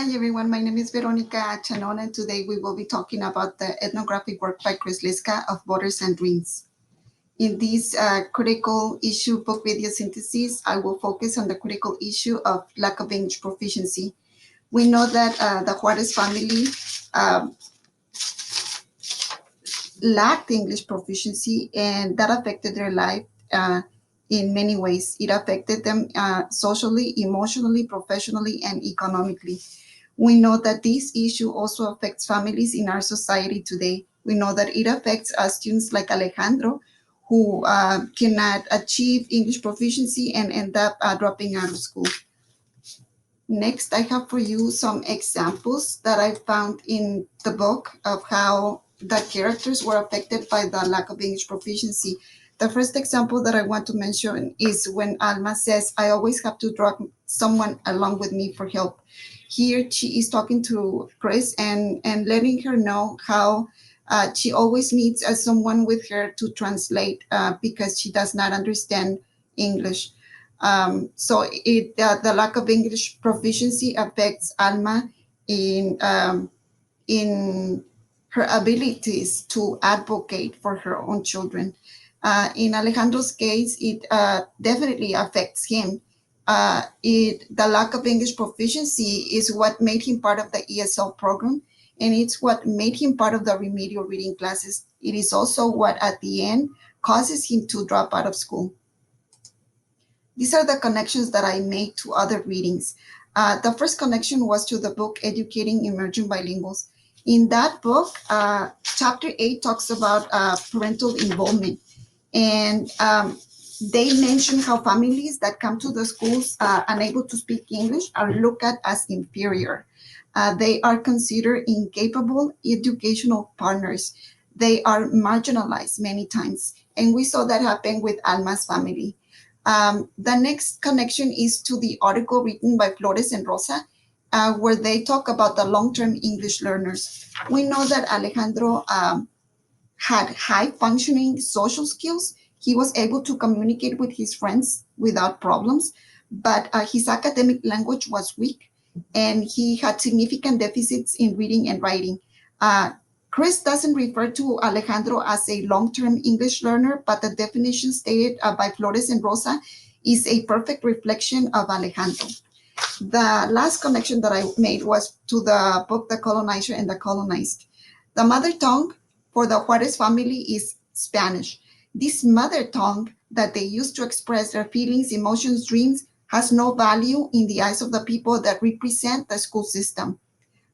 Hi everyone, my name is Veronica Chanon and today we will be talking about the ethnographic work by Chris Liska of Borders and Dreams. In this critical issue book video synthesis, I will focus on the critical issue of lack of English proficiency. We know that the Juarez family um, lacked English proficiency and that affected their life in many ways. It affected them socially, emotionally, professionally, and economically. We know that this issue also affects families in our society today. We know that it affects students like Alejandro, who cannot achieve English proficiency and end up dropping out of school. Next, I have for you some examples that I found in the book of how the characters were affected by the lack of English proficiency. The first example that I want to mention is when Alma says, I always have to drag someone along with me for help. Here, she is talking to Chris and letting her know how she always needs someone with her to translate because she does not understand English. The lack of English proficiency affects Alma in in her abilities to advocate for her own children. In Alejandro's case, it definitely affects him. The lack of English proficiency is what made him part of the ESL program, and it's what made him part of the remedial reading classes. It is also what, at the end, causes him to drop out of school. These are the connections that I made to other readings. The first connection was to the book Educating Emerging Bilinguals. In that book, chapter 8 talks about parental involvement. And they mention how families that come to the schools unable to speak English are looked at as inferior. They are considered incapable educational partners. They are marginalized many times. And we saw that happen with Alma's family. The next connection is to the article written by Flores and Rosa, where they talk about the long-term English learners. We know that Alejandro had high functioning social skills. He was able to communicate with his friends without problems, but his academic language was weak and he had significant deficits in reading and writing. Uh, Chris doesn't refer to Alejandro as a long-term English learner, but the definition stated by Flores and Rosa is a perfect reflection of Alejandro. The last connection that I made was to the book The Colonizer and the Colonized. The mother tongue for the Juarez family is Spanish. This mother tongue that they use to express their feelings, emotions, dreams has no value in the eyes of the people that represent the school system.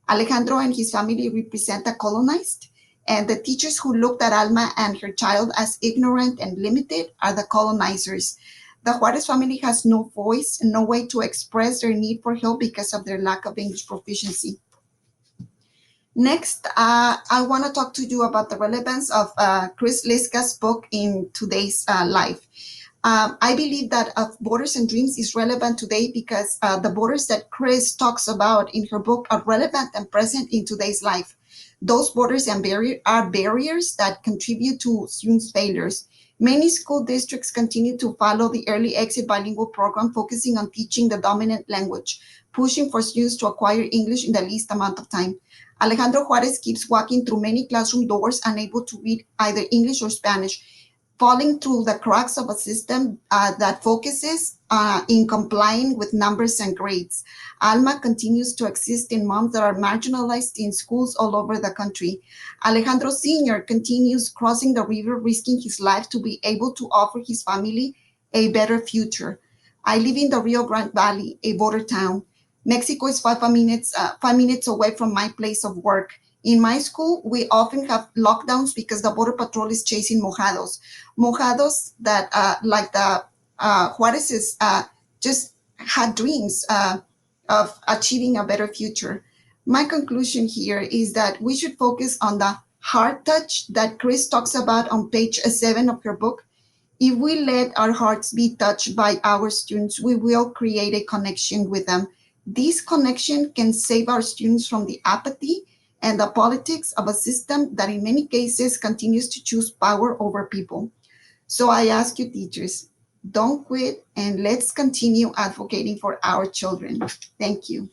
Alejandro and his family represent the colonized, and the teachers who looked at Alma and her child as ignorant and limited are the colonizers. The Juarez family has no voice, no way to express their need for help because of their lack of English proficiency. Next, I want to talk to you about the relevance of Chris Liska's book in today's life. I believe that Borders and Dreams is relevant today because the borders that Chris talks about in her book are relevant and present in today's life. Those borders and are barriers that contribute to students' failures. Many school districts continue to follow the early exit bilingual program, focusing on teaching the dominant language, pushing for students to acquire English in the least amount of time. Alejandro Juarez keeps walking through many classroom doors, unable to read either English or Spanish, falling through the cracks of a system that focuses in complying with numbers and grades. Alma continues to exist in moms that are marginalized in schools all over the country. Alejandro Sr. continues crossing the river, risking his life to be able to offer his family a better future. I live in the Rio Grande Valley, a border town. Mexico is 5 minutes away from my place of work. In my school, we often have lockdowns because the border patrol is chasing mojados. Mojados that, like the Juarez's, just had dreams of achieving a better future. My conclusion here is that we should focus on the heart touch that Chris talks about on page 7 of her book. If we let our hearts be touched by our students, we will create a connection with them. This connection can save our students from the apathy and the politics of a system that in many cases continues to choose power over people. So I ask you, teachers, don't quit and let's continue advocating for our children. Thank you.